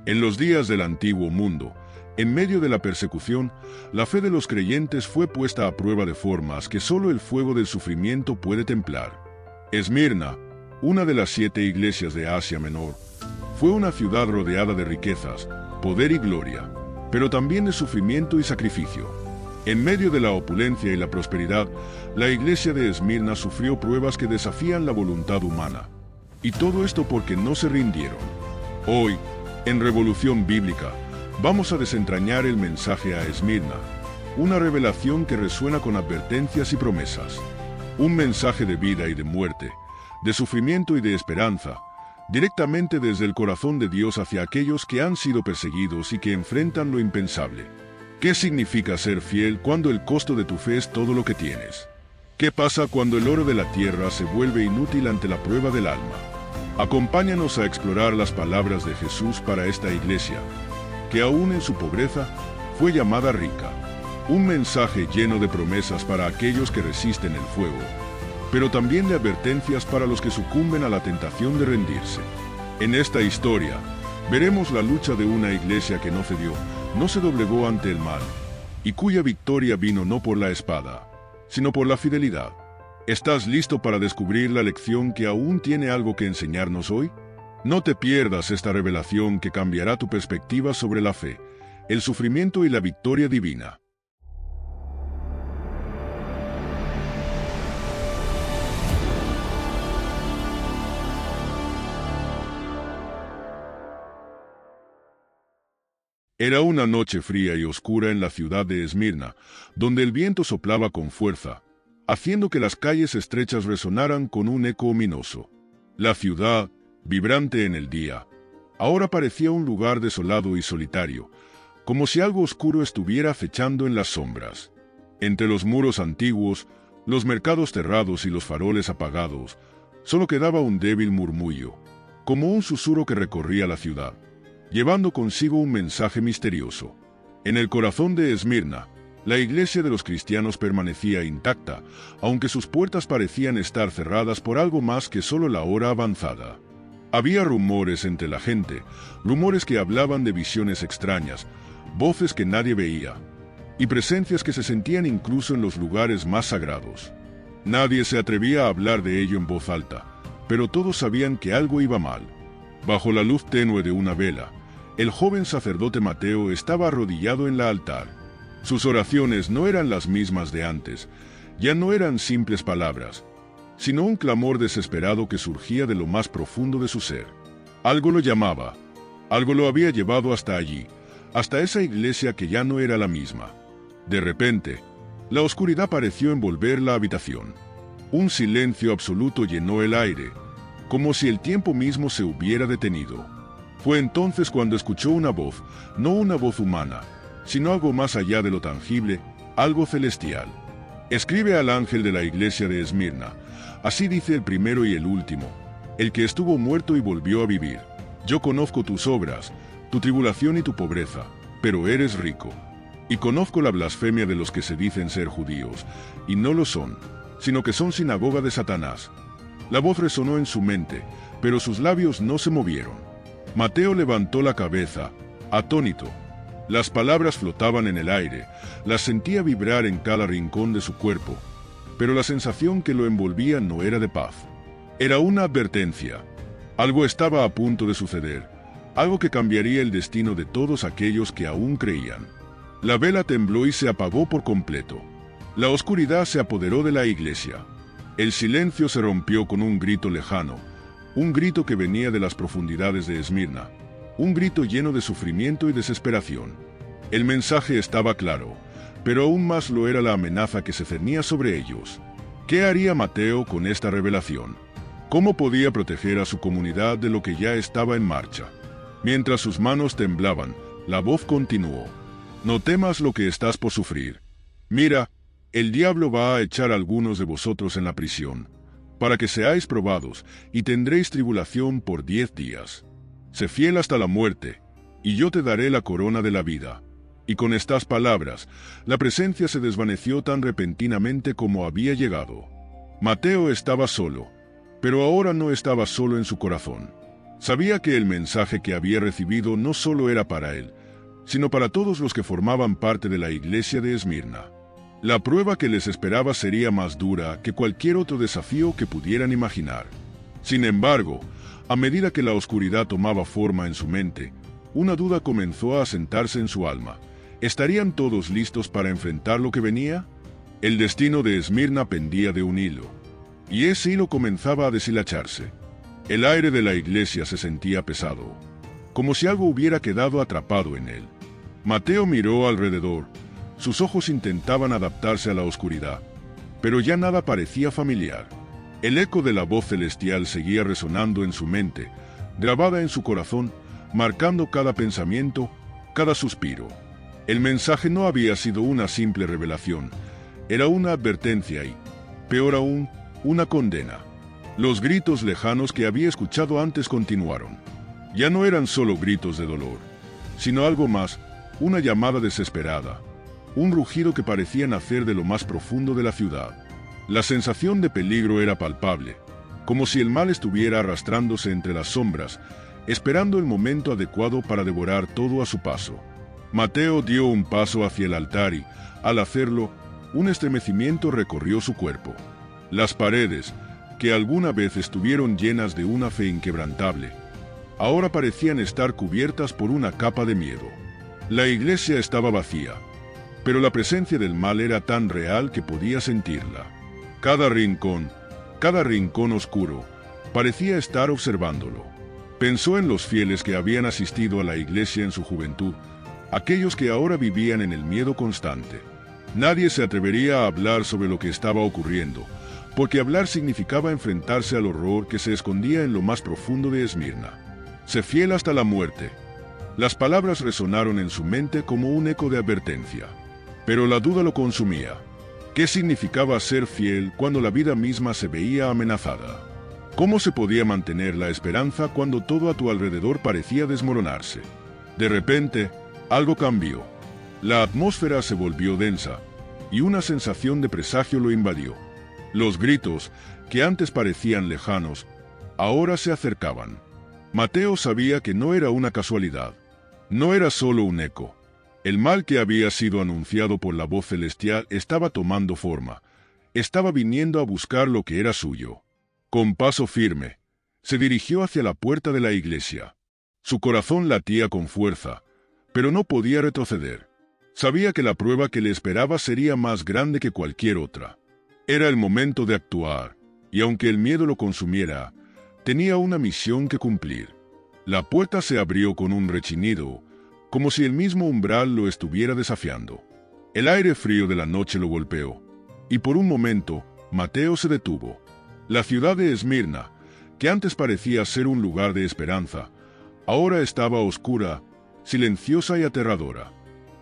En los días del antiguo mundo, en medio de la persecución, la fe de los creyentes fue puesta a prueba de formas que solo el fuego del sufrimiento puede templar. Esmirna, una de las 7 iglesias de Asia Menor, fue una ciudad rodeada de riquezas, poder y gloria, pero también de sufrimiento y sacrificio. En medio de la opulencia y la prosperidad, la iglesia de Esmirna sufrió pruebas que desafían la voluntad humana. Y todo esto porque no se rindieron. Hoy, en Revolución Bíblica, vamos a desentrañar el mensaje a Esmirna, una revelación que resuena con advertencias y promesas. Un mensaje de vida y de muerte, de sufrimiento y de esperanza, directamente desde el corazón de Dios hacia aquellos que han sido perseguidos y que enfrentan lo impensable. ¿Qué significa ser fiel cuando el costo de tu fe es todo lo que tienes? ¿Qué pasa cuando el oro de la tierra se vuelve inútil ante la prueba del alma? Acompáñanos a explorar las palabras de Jesús para esta iglesia, que aún en su pobreza fue llamada rica. Un mensaje lleno de promesas para aquellos que resisten el fuego, pero también de advertencias para los que sucumben a la tentación de rendirse. En esta historia, veremos la lucha de una iglesia que no cedió, no se doblegó ante el mal, y cuya victoria vino no por la espada, sino por la fidelidad. ¿Estás listo para descubrir la lección que aún tiene algo que enseñarnos hoy? No te pierdas esta revelación que cambiará tu perspectiva sobre la fe, el sufrimiento y la victoria divina. Era una noche fría y oscura en la ciudad de Esmirna, donde el viento soplaba con fuerza, haciendo que las calles estrechas resonaran con un eco ominoso. La ciudad, vibrante en el día, ahora parecía un lugar desolado y solitario, como si algo oscuro estuviera acechando en las sombras. Entre los muros antiguos, los mercados cerrados y los faroles apagados, solo quedaba un débil murmullo, como un susurro que recorría la ciudad, llevando consigo un mensaje misterioso. En el corazón de Esmirna, la iglesia de los cristianos permanecía intacta, aunque sus puertas parecían estar cerradas por algo más que solo la hora avanzada. Había rumores entre la gente, rumores que hablaban de visiones extrañas, voces que nadie veía, y presencias que se sentían incluso en los lugares más sagrados. Nadie se atrevía a hablar de ello en voz alta, pero todos sabían que algo iba mal. Bajo la luz tenue de una vela, el joven sacerdote Mateo estaba arrodillado en el altar. Sus oraciones no eran las mismas de antes, ya no eran simples palabras, sino un clamor desesperado que surgía de lo más profundo de su ser. Algo lo llamaba, algo lo había llevado hasta allí, hasta esa iglesia que ya no era la misma. De repente, la oscuridad pareció envolver la habitación. Un silencio absoluto llenó el aire, como si el tiempo mismo se hubiera detenido. Fue entonces cuando escuchó una voz, no una voz humana, sino algo más allá de lo tangible, algo celestial. Escribe al ángel de la iglesia de Esmirna, así dice el primero y el último, el que estuvo muerto y volvió a vivir. Yo conozco tus obras, tu tribulación y tu pobreza, pero eres rico. Y conozco la blasfemia de los que se dicen ser judíos, y no lo son, sino que son sinagoga de Satanás. La voz resonó en su mente, pero sus labios no se movieron. Mateo levantó la cabeza, atónito. Las palabras flotaban en el aire, las sentía vibrar en cada rincón de su cuerpo, pero la sensación que lo envolvía no era de paz. Era una advertencia. Algo estaba a punto de suceder, algo que cambiaría el destino de todos aquellos que aún creían. La vela tembló y se apagó por completo. La oscuridad se apoderó de la iglesia. El silencio se rompió con un grito lejano, un grito que venía de las profundidades de Esmirna, un grito lleno de sufrimiento y desesperación. El mensaje estaba claro, pero aún más lo era la amenaza que se cernía sobre ellos. ¿Qué haría Mateo con esta revelación? ¿Cómo podía proteger a su comunidad de lo que ya estaba en marcha? Mientras sus manos temblaban, la voz continuó. No temas lo que estás por sufrir. Mira, el diablo va a echar a algunos de vosotros en la prisión, para que seáis probados, y tendréis tribulación por 10 días. Sé fiel hasta la muerte, y yo te daré la corona de la vida. Y con estas palabras, la presencia se desvaneció tan repentinamente como había llegado. Mateo estaba solo, pero ahora no estaba solo en su corazón. Sabía que el mensaje que había recibido no solo era para él, sino para todos los que formaban parte de la iglesia de Esmirna. La prueba que les esperaba sería más dura que cualquier otro desafío que pudieran imaginar. Sin embargo, a medida que la oscuridad tomaba forma en su mente, una duda comenzó a asentarse en su alma. ¿Estarían todos listos para enfrentar lo que venía? El destino de Esmirna pendía de un hilo, y ese hilo comenzaba a deshilacharse. El aire de la iglesia se sentía pesado, como si algo hubiera quedado atrapado en él. Mateo miró alrededor. Sus ojos intentaban adaptarse a la oscuridad, pero ya nada parecía familiar. El eco de la voz celestial seguía resonando en su mente, grabada en su corazón, marcando cada pensamiento, cada suspiro. El mensaje no había sido una simple revelación, era una advertencia y, peor aún, una condena. Los gritos lejanos que había escuchado antes continuaron. Ya no eran solo gritos de dolor, sino algo más, una llamada desesperada, un rugido que parecía nacer de lo más profundo de la ciudad. La sensación de peligro era palpable, como si el mal estuviera arrastrándose entre las sombras, esperando el momento adecuado para devorar todo a su paso. Mateo dio un paso hacia el altar y, al hacerlo, un estremecimiento recorrió su cuerpo. Las paredes, que alguna vez estuvieron llenas de una fe inquebrantable, ahora parecían estar cubiertas por una capa de miedo. La iglesia estaba vacía, pero la presencia del mal era tan real que podía sentirla. Cada rincón oscuro, parecía estar observándolo. Pensó en los fieles que habían asistido a la iglesia en su juventud, aquellos que ahora vivían en el miedo constante. Nadie se atrevería a hablar sobre lo que estaba ocurriendo, porque hablar significaba enfrentarse al horror que se escondía en lo más profundo de Esmirna. Sé fiel hasta la muerte. Las palabras resonaron en su mente como un eco de advertencia. Pero la duda lo consumía. ¿Qué significaba ser fiel cuando la vida misma se veía amenazada? ¿Cómo se podía mantener la esperanza cuando todo a tu alrededor parecía desmoronarse? De repente, algo cambió. La atmósfera se volvió densa, y una sensación de presagio lo invadió. Los gritos, que antes parecían lejanos, ahora se acercaban. Mateo sabía que no era una casualidad. No era solo un eco. El mal que había sido anunciado por la voz celestial estaba tomando forma. Estaba viniendo a buscar lo que era suyo. Con paso firme, se dirigió hacia la puerta de la iglesia. Su corazón latía con fuerza, pero no podía retroceder. Sabía que la prueba que le esperaba sería más grande que cualquier otra. Era el momento de actuar, y aunque el miedo lo consumiera, tenía una misión que cumplir. La puerta se abrió con un rechinido, como si el mismo umbral lo estuviera desafiando. El aire frío de la noche lo golpeó, y por un momento, Mateo se detuvo. La ciudad de Esmirna, que antes parecía ser un lugar de esperanza, ahora estaba oscura, silenciosa y aterradora.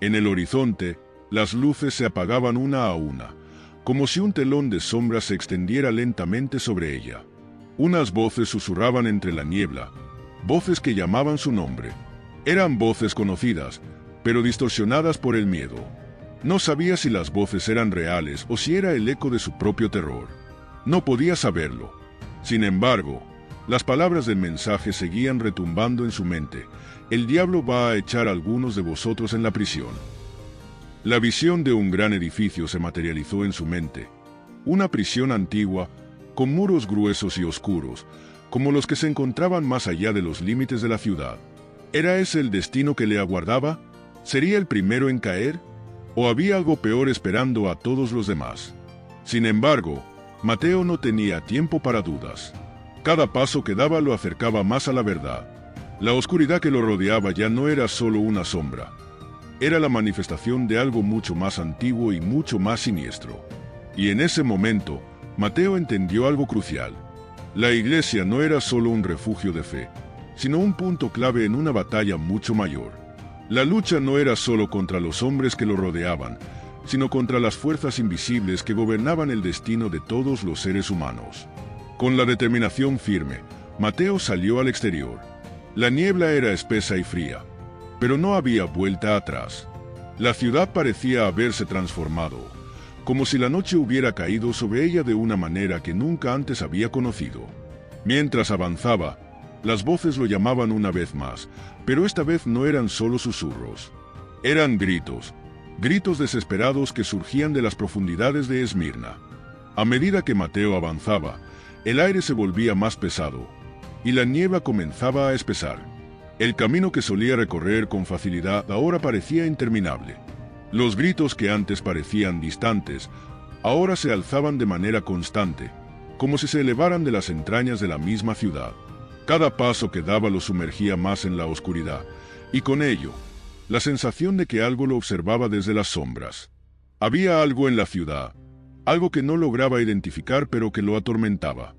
En el horizonte, las luces se apagaban una a una, como si un telón de sombras se extendiera lentamente sobre ella. Unas voces susurraban entre la niebla, voces que llamaban su nombre. Eran voces conocidas, pero distorsionadas por el miedo. No sabía si las voces eran reales o si era el eco de su propio terror. No podía saberlo. Sin embargo, las palabras del mensaje seguían retumbando en su mente. El diablo va a echar a algunos de vosotros en la prisión. La visión de un gran edificio se materializó en su mente. Una prisión antigua, con muros gruesos y oscuros, como los que se encontraban más allá de los límites de la ciudad. ¿Era ese el destino que le aguardaba? ¿Sería el primero en caer? ¿O había algo peor esperando a todos los demás? Sin embargo, Mateo no tenía tiempo para dudas. Cada paso que daba lo acercaba más a la verdad. La oscuridad que lo rodeaba ya no era solo una sombra. Era la manifestación de algo mucho más antiguo y mucho más siniestro. Y en ese momento, Mateo entendió algo crucial. La iglesia no era solo un refugio de fe, sino un punto clave en una batalla mucho mayor. La lucha no era solo contra los hombres que lo rodeaban, sino contra las fuerzas invisibles que gobernaban el destino de todos los seres humanos. Con la determinación firme, Mateo salió al exterior. La niebla era espesa y fría, pero no había vuelta atrás. La ciudad parecía haberse transformado, como si la noche hubiera caído sobre ella de una manera que nunca antes había conocido. Mientras avanzaba, Las voces lo llamaban una vez más, pero esta vez no eran solo susurros. Eran gritos, gritos desesperados que surgían de las profundidades de Esmirna. A medida que Mateo avanzaba, el aire se volvía más pesado, y la niebla comenzaba a espesar. El camino que solía recorrer con facilidad ahora parecía interminable. Los gritos que antes parecían distantes, ahora se alzaban de manera constante, como si se elevaran de las entrañas de la misma ciudad. Cada paso que daba lo sumergía más en la oscuridad, y con ello, la sensación de que algo lo observaba desde las sombras. Había algo en la ciudad, algo que no lograba identificar pero que lo atormentaba.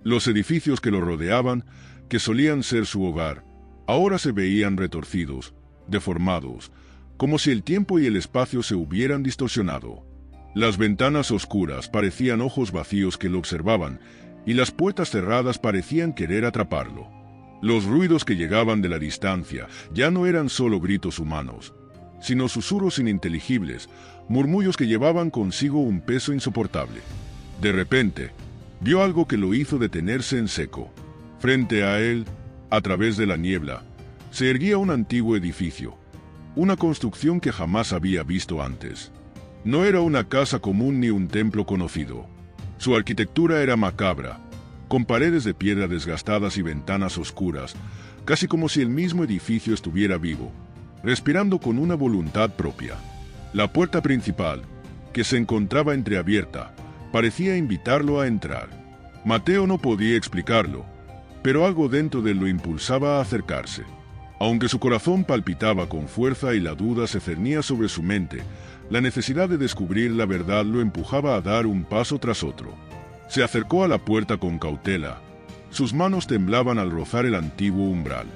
Los edificios que lo rodeaban, que solían ser su hogar, ahora se veían retorcidos, deformados, como si el tiempo y el espacio se hubieran distorsionado. Las ventanas oscuras parecían ojos vacíos que lo observaban, y las puertas cerradas parecían querer atraparlo. Los ruidos que llegaban de la distancia ya no eran solo gritos humanos, sino susurros ininteligibles, murmullos que llevaban consigo un peso insoportable. De repente, vio algo que lo hizo detenerse en seco. Frente a él, a través de la niebla, se erguía un antiguo edificio, una construcción que jamás había visto antes. No era una casa común ni un templo conocido. Su arquitectura era macabra, con paredes de piedra desgastadas y ventanas oscuras, casi como si el mismo edificio estuviera vivo, respirando con una voluntad propia. La puerta principal, que se encontraba entreabierta, parecía invitarlo a entrar. Mateo no podía explicarlo, pero algo dentro de él lo impulsaba a acercarse. Aunque su corazón palpitaba con fuerza y la duda se cernía sobre su mente, la necesidad de descubrir la verdad lo empujaba a dar un paso tras otro. Se acercó a la puerta con cautela. Sus manos temblaban al rozar el antiguo umbral.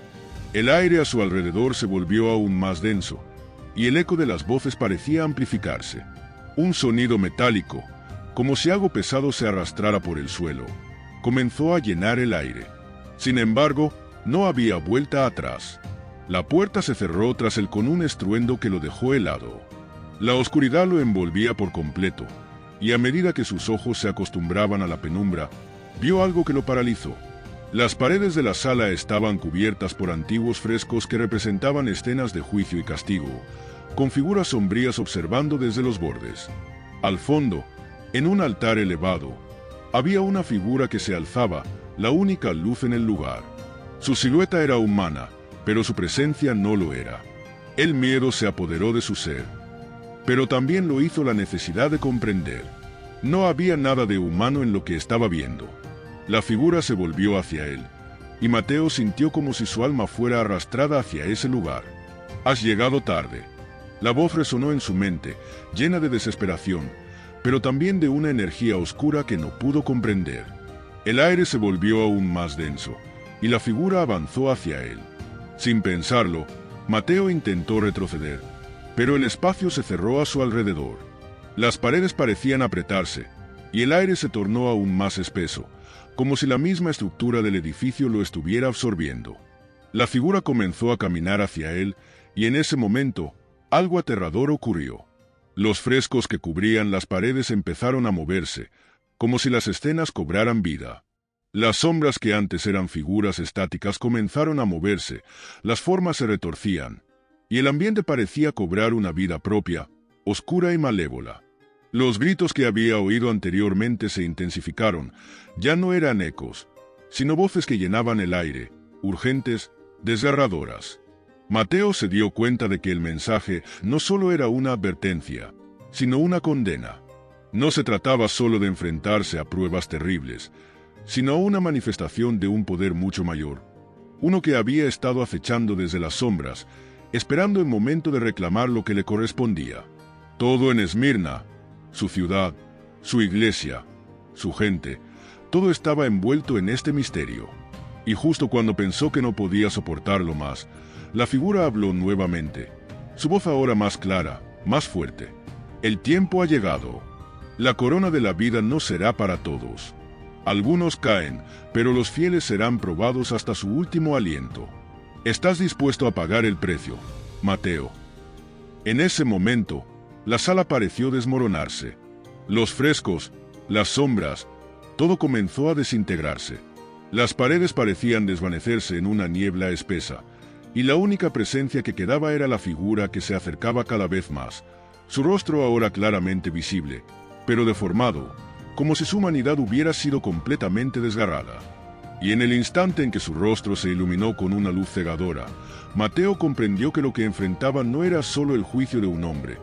El aire a su alrededor se volvió aún más denso, y el eco de las voces parecía amplificarse. Un sonido metálico, como si algo pesado se arrastrara por el suelo, comenzó a llenar el aire. Sin embargo, no había vuelta atrás. La puerta se cerró tras él con un estruendo que lo dejó helado. La oscuridad lo envolvía por completo, y a medida que sus ojos se acostumbraban a la penumbra, vio algo que lo paralizó. Las paredes de la sala estaban cubiertas por antiguos frescos que representaban escenas de juicio y castigo, con figuras sombrías observando desde los bordes. Al fondo, en un altar elevado, había una figura que se alzaba, la única luz en el lugar. Su silueta era humana, pero su presencia no lo era. El miedo se apoderó de su ser, pero también lo hizo la necesidad de comprender. No había nada de humano en lo que estaba viendo. La figura se volvió hacia él, y Mateo sintió como si su alma fuera arrastrada hacia ese lugar. «Has llegado tarde». La voz resonó en su mente, llena de desesperación, pero también de una energía oscura que no pudo comprender. El aire se volvió aún más denso, y la figura avanzó hacia él. Sin pensarlo, Mateo intentó retroceder, pero el espacio se cerró a su alrededor. Las paredes parecían apretarse, y el aire se tornó aún más espeso, como si la misma estructura del edificio lo estuviera absorbiendo. La figura comenzó a caminar hacia él, y en ese momento, algo aterrador ocurrió. Los frescos que cubrían las paredes empezaron a moverse, como si las escenas cobraran vida. Las sombras que antes eran figuras estáticas comenzaron a moverse, las formas se retorcían, y el ambiente parecía cobrar una vida propia, oscura y malévola. Los gritos que había oído anteriormente se intensificaron, ya no eran ecos, sino voces que llenaban el aire, urgentes, desgarradoras. Mateo se dio cuenta de que el mensaje no solo era una advertencia, sino una condena. No se trataba solo de enfrentarse a pruebas terribles, sino una manifestación de un poder mucho mayor, uno que había estado acechando desde las sombras, esperando el momento de reclamar lo que le correspondía. Todo en Esmirna, su ciudad, su iglesia, su gente, todo estaba envuelto en este misterio. Y justo cuando pensó que no podía soportarlo más, la figura habló nuevamente, su voz ahora más clara, más fuerte. El tiempo ha llegado. La corona de la vida no será para todos. Algunos caen, pero los fieles serán probados hasta su último aliento. ¿Estás dispuesto a pagar el precio, Mateo? En ese momento, la sala pareció desmoronarse. Los frescos, las sombras, todo comenzó a desintegrarse. Las paredes parecían desvanecerse en una niebla espesa, y la única presencia que quedaba era la figura que se acercaba cada vez más, su rostro ahora claramente visible, pero deformado, como si su humanidad hubiera sido completamente desgarrada. Y en el instante en que su rostro se iluminó con una luz cegadora, Mateo comprendió que lo que enfrentaba no era solo el juicio de un hombre,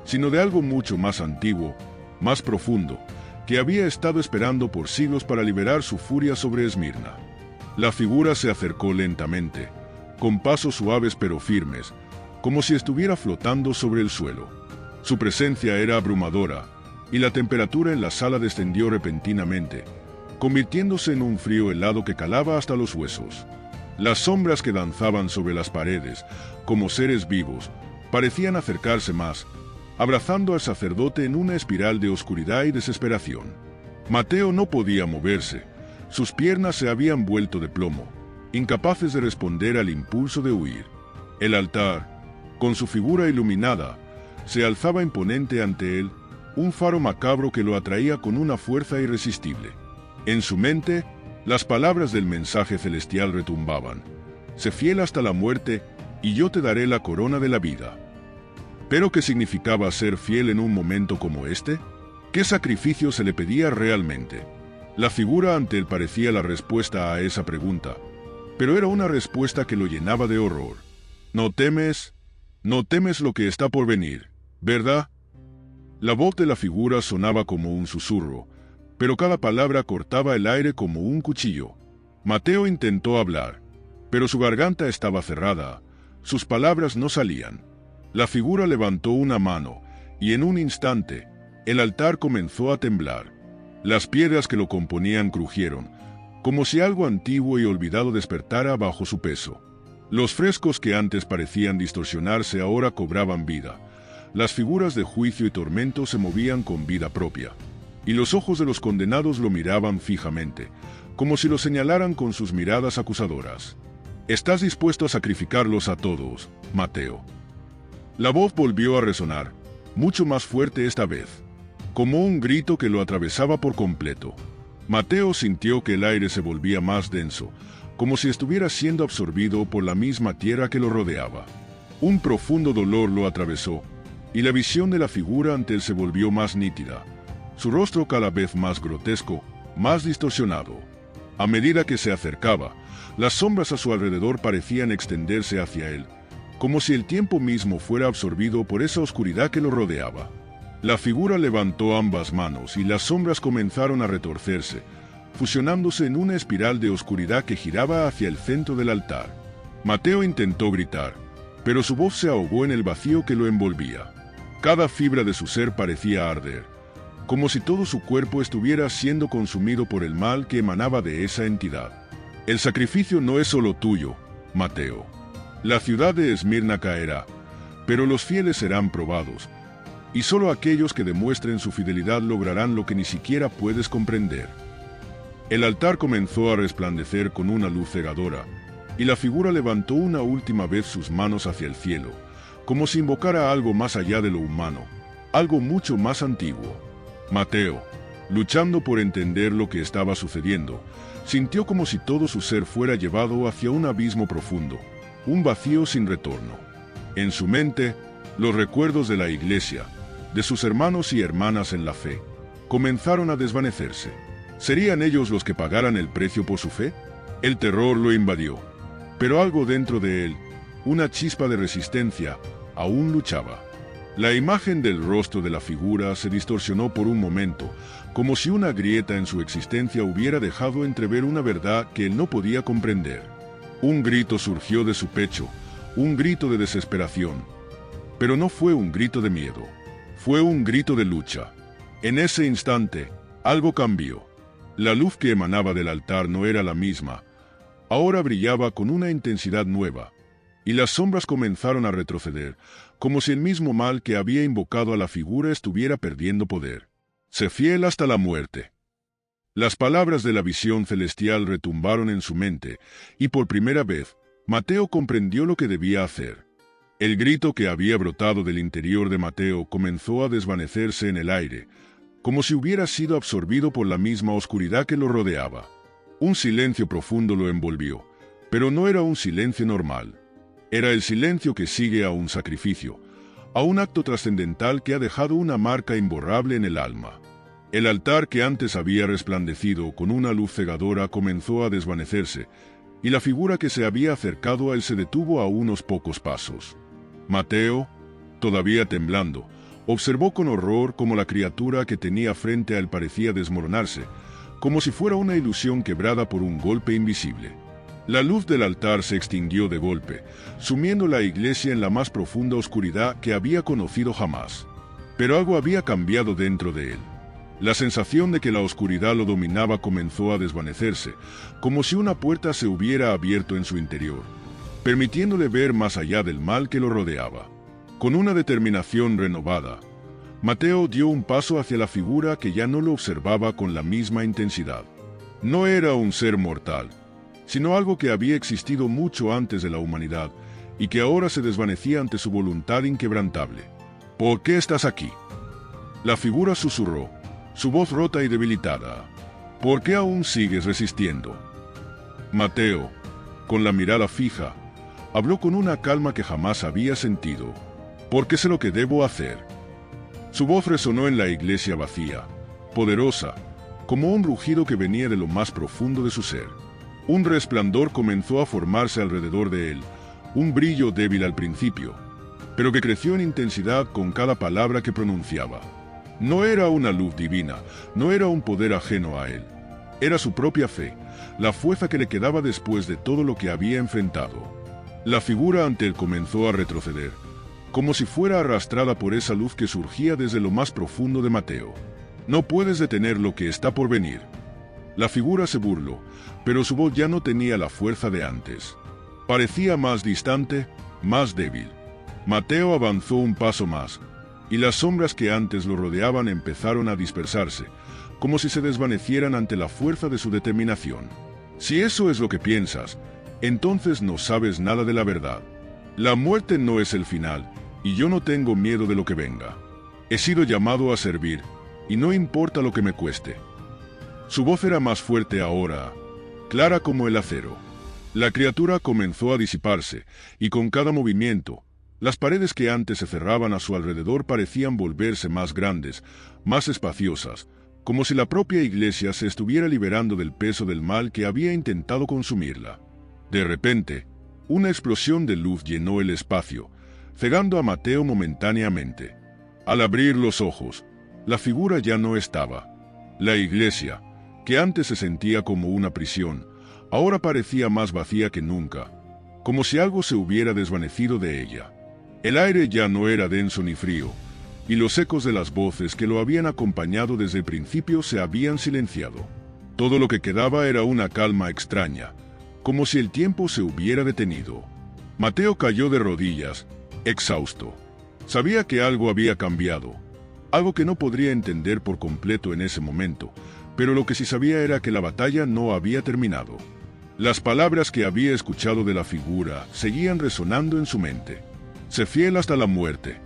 sino de algo mucho más antiguo, más profundo, que había estado esperando por siglos para liberar su furia sobre Esmirna. La figura se acercó lentamente, con pasos suaves pero firmes, como si estuviera flotando sobre el suelo. Su presencia era abrumadora, y la temperatura en la sala descendió repentinamente, convirtiéndose en un frío helado que calaba hasta los huesos. Las sombras que danzaban sobre las paredes, como seres vivos, parecían acercarse más, abrazando al sacerdote en una espiral de oscuridad y desesperación. Mateo no podía moverse, sus piernas se habían vuelto de plomo, incapaces de responder al impulso de huir. El altar, con su figura iluminada, se alzaba imponente ante él, un faro macabro que lo atraía con una fuerza irresistible. En su mente, las palabras del mensaje celestial retumbaban: sé fiel hasta la muerte, y yo te daré la corona de la vida. ¿Pero qué significaba ser fiel en un momento como este? ¿Qué sacrificio se le pedía realmente? La figura ante él parecía la respuesta a esa pregunta, pero era una respuesta que lo llenaba de horror. No temes lo que está por venir, ¿verdad? La voz de la figura sonaba como un susurro, pero cada palabra cortaba el aire como un cuchillo. Mateo intentó hablar, pero su garganta estaba cerrada, sus palabras no salían. La figura levantó una mano, y en un instante, el altar comenzó a temblar. Las piedras que lo componían crujieron, como si algo antiguo y olvidado despertara bajo su peso. Los frescos que antes parecían distorsionarse ahora cobraban vida. Las figuras de juicio y tormento se movían con vida propia, y los ojos de los condenados lo miraban fijamente, como si lo señalaran con sus miradas acusadoras. ¿Estás dispuesto a sacrificarlos a todos, Mateo? La voz volvió a resonar, mucho más fuerte esta vez, como un grito que lo atravesaba por completo. Mateo sintió que el aire se volvía más denso, como si estuviera siendo absorbido por la misma tierra que lo rodeaba. Un profundo dolor lo atravesó, y la visión de la figura ante él se volvió más nítida, su rostro cada vez más grotesco, más distorsionado. A medida que se acercaba, las sombras a su alrededor parecían extenderse hacia él, como si el tiempo mismo fuera absorbido por esa oscuridad que lo rodeaba. La figura levantó ambas manos y las sombras comenzaron a retorcerse, fusionándose en una espiral de oscuridad que giraba hacia el centro del altar. Mateo intentó gritar, pero su voz se ahogó en el vacío que lo envolvía. Cada fibra de su ser parecía arder, como si todo su cuerpo estuviera siendo consumido por el mal que emanaba de esa entidad. El sacrificio no es solo tuyo, Mateo. La ciudad de Esmirna caerá, pero los fieles serán probados, y solo aquellos que demuestren su fidelidad lograrán lo que ni siquiera puedes comprender. El altar comenzó a resplandecer con una luz cegadora, y la figura levantó una última vez sus manos hacia el cielo, como si invocara algo más allá de lo humano, algo mucho más antiguo. Mateo, luchando por entender lo que estaba sucediendo, sintió como si todo su ser fuera llevado hacia un abismo profundo, un vacío sin retorno. En su mente, los recuerdos de la iglesia, de sus hermanos y hermanas en la fe, comenzaron a desvanecerse. ¿Serían ellos los que pagaran el precio por su fe? El terror lo invadió, pero algo dentro de él, una chispa de resistencia, aún luchaba. La imagen del rostro de la figura se distorsionó por un momento, como si una grieta en su existencia hubiera dejado entrever una verdad que él no podía comprender. Un grito surgió de su pecho, un grito de desesperación. Pero no fue un grito de miedo, fue un grito de lucha. En ese instante, algo cambió. La luz que emanaba del altar no era la misma, ahora brillaba con una intensidad nueva, y las sombras comenzaron a retroceder, como si el mismo mal que había invocado a la figura estuviera perdiendo poder. Sé fiel hasta la muerte. Las palabras de la visión celestial retumbaron en su mente, y por primera vez, Mateo comprendió lo que debía hacer. El grito que había brotado del interior de Mateo comenzó a desvanecerse en el aire, como si hubiera sido absorbido por la misma oscuridad que lo rodeaba. Un silencio profundo lo envolvió, pero no era un silencio normal. Era el silencio que sigue a un sacrificio, a un acto trascendental que ha dejado una marca imborrable en el alma. El altar que antes había resplandecido con una luz cegadora comenzó a desvanecerse, y la figura que se había acercado a él se detuvo a unos pocos pasos. Mateo, todavía temblando, observó con horror cómo la criatura que tenía frente a él parecía desmoronarse, como si fuera una ilusión quebrada por un golpe invisible. La luz del altar se extinguió de golpe, sumiendo la iglesia en la más profunda oscuridad que había conocido jamás. Pero algo había cambiado dentro de él. La sensación de que la oscuridad lo dominaba comenzó a desvanecerse, como si una puerta se hubiera abierto en su interior, permitiéndole ver más allá del mal que lo rodeaba. Con una determinación renovada, Mateo dio un paso hacia la figura que ya no lo observaba con la misma intensidad. No era un ser mortal, sino algo que había existido mucho antes de la humanidad y que ahora se desvanecía ante su voluntad inquebrantable. ¿Por qué estás aquí?, la figura susurró, su voz rota y debilitada. ¿Por qué aún sigues resistiendo? Mateo, con la mirada fija, habló con una calma que jamás había sentido. Porque sé lo que debo hacer. Su voz resonó en la iglesia vacía, poderosa, como un rugido que venía de lo más profundo de su ser. Un resplandor comenzó a formarse alrededor de él, un brillo débil al principio, pero que creció en intensidad con cada palabra que pronunciaba. No era una luz divina, no era un poder ajeno a él. Era su propia fe, la fuerza que le quedaba después de todo lo que había enfrentado. La figura ante él comenzó a retroceder, como si fuera arrastrada por esa luz que surgía desde lo más profundo de Mateo. No puedes detener lo que está por venir. La figura se burló, pero su voz ya no tenía la fuerza de antes. Parecía más distante, más débil. Mateo avanzó un paso más, y las sombras que antes lo rodeaban empezaron a dispersarse, como si se desvanecieran ante la fuerza de su determinación. Si eso es lo que piensas, entonces no sabes nada de la verdad. La muerte no es el final, y yo no tengo miedo de lo que venga. He sido llamado a servir, y no importa lo que me cueste. Su voz era más fuerte ahora, clara como el acero. La criatura comenzó a disiparse, y con cada movimiento, las paredes que antes se cerraban a su alrededor parecían volverse más grandes, más espaciosas, como si la propia iglesia se estuviera liberando del peso del mal que había intentado consumirla. De repente, una explosión de luz llenó el espacio, cegando a Mateo momentáneamente. Al abrir los ojos, la figura ya no estaba. La iglesia, que antes se sentía como una prisión, ahora parecía más vacía que nunca, como si algo se hubiera desvanecido de ella. El aire ya no era denso ni frío, y los ecos de las voces que lo habían acompañado desde el principio se habían silenciado. Todo lo que quedaba era una calma extraña, como si el tiempo se hubiera detenido. Mateo cayó de rodillas, exhausto. Sabía que algo había cambiado, algo que no podría entender por completo en ese momento, pero lo que sí sabía era que la batalla no había terminado. Las palabras que había escuchado de la figura seguían resonando en su mente. Sé fiel hasta la muerte.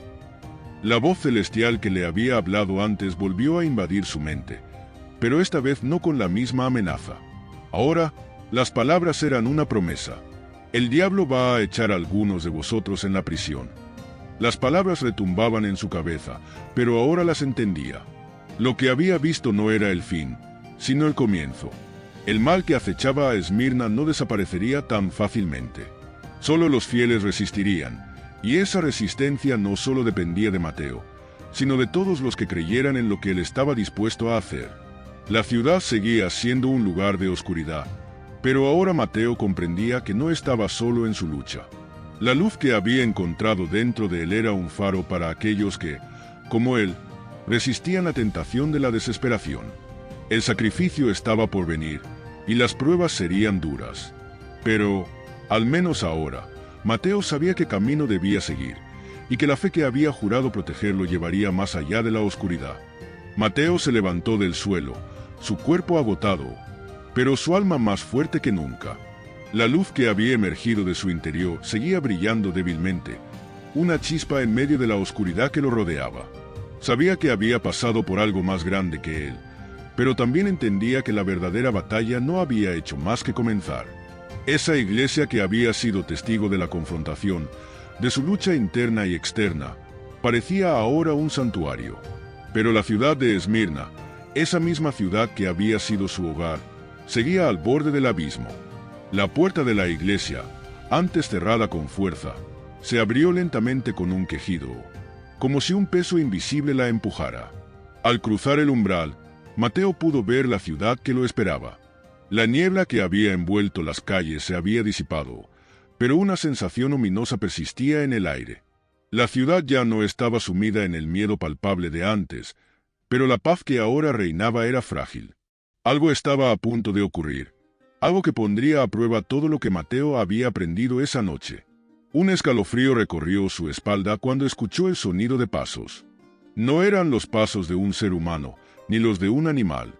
La voz celestial que le había hablado antes volvió a invadir su mente, pero esta vez no con la misma amenaza. Ahora, las palabras eran una promesa. El diablo va a echar a algunos de vosotros en la prisión. Las palabras retumbaban en su cabeza, pero ahora las entendía. Lo que había visto no era el fin, sino el comienzo. El mal que acechaba a Esmirna no desaparecería tan fácilmente. Solo los fieles resistirían, y esa resistencia no solo dependía de Mateo, sino de todos los que creyeran en lo que él estaba dispuesto a hacer. La ciudad seguía siendo un lugar de oscuridad, pero ahora Mateo comprendía que no estaba solo en su lucha. La luz que había encontrado dentro de él era un faro para aquellos que, como él, resistían la tentación de la desesperación. El sacrificio estaba por venir, y las pruebas serían duras. Pero, al menos ahora, Mateo sabía qué camino debía seguir, y que la fe que había jurado protegerlo llevaría más allá de la oscuridad. Mateo se levantó del suelo, su cuerpo agotado, pero su alma más fuerte que nunca. La luz que había emergido de su interior seguía brillando débilmente, una chispa en medio de la oscuridad que lo rodeaba. Sabía que había pasado por algo más grande que él, pero también entendía que la verdadera batalla no había hecho más que comenzar. Esa iglesia que había sido testigo de la confrontación, de su lucha interna y externa, parecía ahora un santuario. Pero la ciudad de Esmirna, esa misma ciudad que había sido su hogar, seguía al borde del abismo. La puerta de la iglesia, antes cerrada con fuerza, se abrió lentamente con un quejido, como si un peso invisible la empujara. Al cruzar el umbral, Mateo pudo ver la ciudad que lo esperaba. La niebla que había envuelto las calles se había disipado, pero una sensación ominosa persistía en el aire. La ciudad ya no estaba sumida en el miedo palpable de antes, pero la paz que ahora reinaba era frágil. Algo estaba a punto de ocurrir, algo que pondría a prueba todo lo que Mateo había aprendido esa noche. Un escalofrío recorrió su espalda cuando escuchó el sonido de pasos. No eran los pasos de un ser humano, ni los de un animal.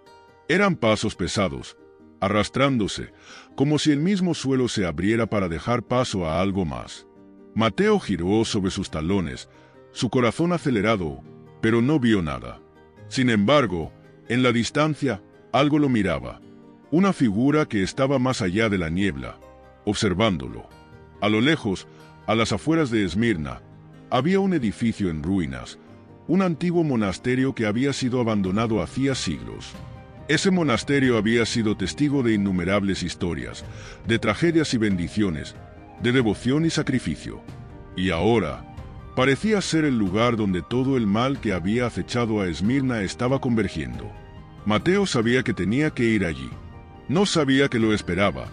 Eran pasos pesados, arrastrándose, como si el mismo suelo se abriera para dejar paso a algo más. Mateo giró sobre sus talones, su corazón acelerado, pero no vio nada. Sin embargo, en la distancia, algo lo miraba. Una figura que estaba más allá de la niebla, observándolo. A lo lejos, a las afueras de Esmirna, había un edificio en ruinas, un antiguo monasterio que había sido abandonado hacía siglos. Ese monasterio había sido testigo de innumerables historias, de tragedias y bendiciones, de devoción y sacrificio. Y ahora, parecía ser el lugar donde todo el mal que había acechado a Esmirna estaba convergiendo. Mateo sabía que tenía que ir allí. No sabía que lo esperaba,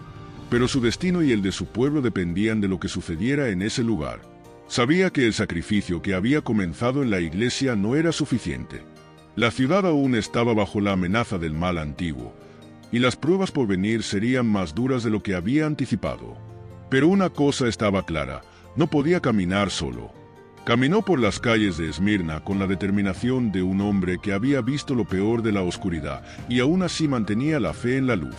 pero su destino y el de su pueblo dependían de lo que sucediera en ese lugar. Sabía que el sacrificio que había comenzado en la iglesia no era suficiente. La ciudad aún estaba bajo la amenaza del mal antiguo, y las pruebas por venir serían más duras de lo que había anticipado. Pero una cosa estaba clara, no podía caminar solo. Caminó por las calles de Esmirna con la determinación de un hombre que había visto lo peor de la oscuridad y aún así mantenía la fe en la luz.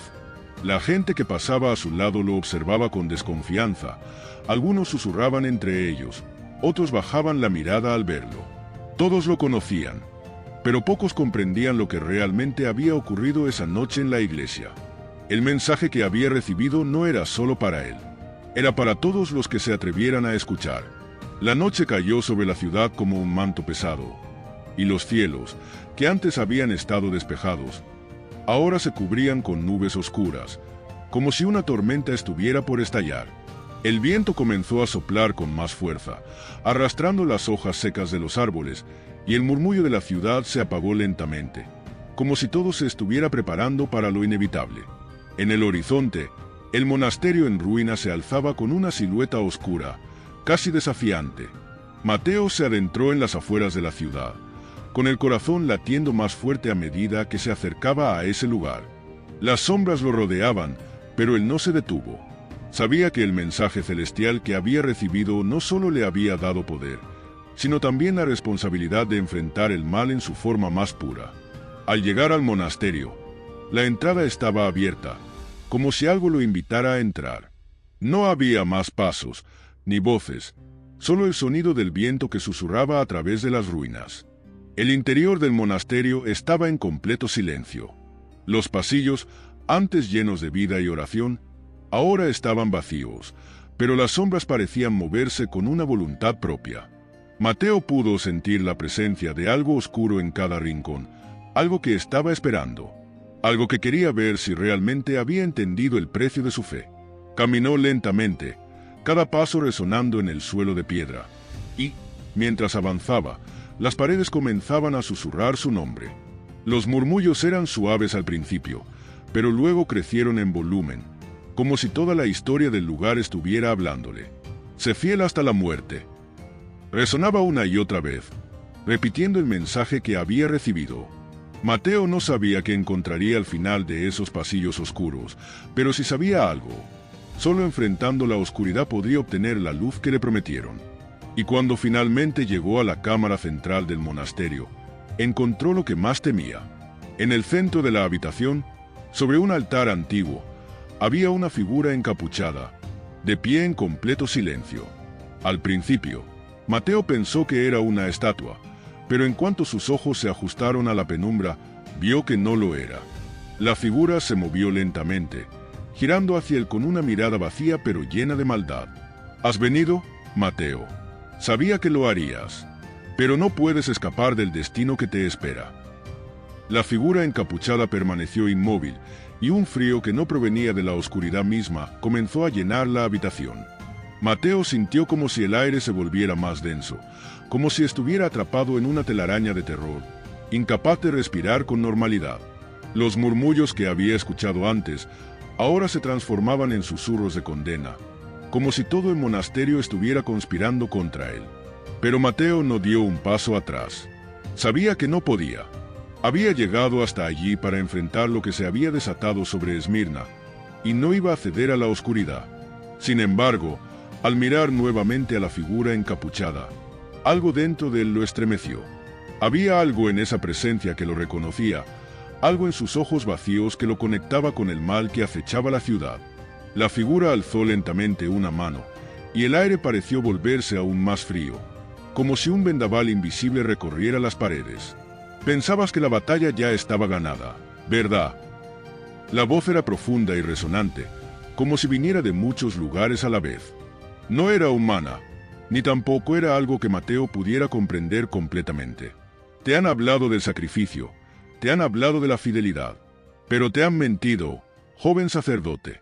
La gente que pasaba a su lado lo observaba con desconfianza. Algunos susurraban entre ellos, otros bajaban la mirada al verlo. Todos lo conocían, pero pocos comprendían lo que realmente había ocurrido esa noche en la iglesia. El mensaje que había recibido no era solo para él, era para todos los que se atrevieran a escuchar. La noche cayó sobre la ciudad como un manto pesado, y los cielos, que antes habían estado despejados, ahora se cubrían con nubes oscuras, como si una tormenta estuviera por estallar. El viento comenzó a soplar con más fuerza, arrastrando las hojas secas de los árboles, y el murmullo de la ciudad se apagó lentamente, como si todo se estuviera preparando para lo inevitable. En el horizonte, el monasterio en ruinas se alzaba con una silueta oscura, casi desafiante. Mateo se adentró en las afueras de la ciudad, con el corazón latiendo más fuerte a medida que se acercaba a ese lugar. Las sombras lo rodeaban, pero él no se detuvo. Sabía que el mensaje celestial que había recibido no solo le había dado poder, sino también la responsabilidad de enfrentar el mal en su forma más pura. Al llegar al monasterio, la entrada estaba abierta, como si algo lo invitara a entrar. No había más pasos, ni voces, solo el sonido del viento que susurraba a través de las ruinas. El interior del monasterio estaba en completo silencio. Los pasillos, antes llenos de vida y oración, ahora estaban vacíos, pero las sombras parecían moverse con una voluntad propia. Mateo pudo sentir la presencia de algo oscuro en cada rincón, algo que estaba esperando, algo que quería ver si realmente había entendido el precio de su fe. Caminó lentamente, cada paso resonando en el suelo de piedra, y, mientras avanzaba, las paredes comenzaban a susurrar su nombre. Los murmullos eran suaves al principio, pero luego crecieron en volumen, como si toda la historia del lugar estuviera hablándole. Sé fiel hasta la muerte. Resonaba una y otra vez, repitiendo el mensaje que había recibido. Mateo no sabía qué encontraría al final de esos pasillos oscuros, pero si sabía algo, solo enfrentando la oscuridad podría obtener la luz que le prometieron. Y cuando finalmente llegó a la cámara central del monasterio, encontró lo que más temía. En el centro de la habitación, sobre un altar antiguo, había una figura encapuchada, de pie en completo silencio. Al principio, Mateo pensó que era una estatua, pero en cuanto sus ojos se ajustaron a la penumbra, vio que no lo era. La figura se movió lentamente, girando hacia él con una mirada vacía pero llena de maldad. ¿Has venido, Mateo? Sabía que lo harías, pero no puedes escapar del destino que te espera. La figura encapuchada permaneció inmóvil, y un frío que no provenía de la oscuridad misma comenzó a llenar la habitación. Mateo sintió como si el aire se volviera más denso, como si estuviera atrapado en una telaraña de terror, incapaz de respirar con normalidad. Los murmullos que había escuchado antes ahora se transformaban en susurros de condena, como si todo el monasterio estuviera conspirando contra él. Pero Mateo no dio un paso atrás. Sabía que no podía. Había llegado hasta allí para enfrentar lo que se había desatado sobre Esmirna, y no iba a ceder a la oscuridad. Sin embargo, al mirar nuevamente a la figura encapuchada, algo dentro de él lo estremeció. Había algo en esa presencia que lo reconocía, algo en sus ojos vacíos que lo conectaba con el mal que acechaba la ciudad. La figura alzó lentamente una mano, y el aire pareció volverse aún más frío, como si un vendaval invisible recorriera las paredes. Pensabas que la batalla ya estaba ganada, ¿verdad? La voz era profunda y resonante, como si viniera de muchos lugares a la vez. No era humana, ni tampoco era algo que Mateo pudiera comprender completamente. Te han hablado del sacrificio, te han hablado de la fidelidad, pero te han mentido, joven sacerdote.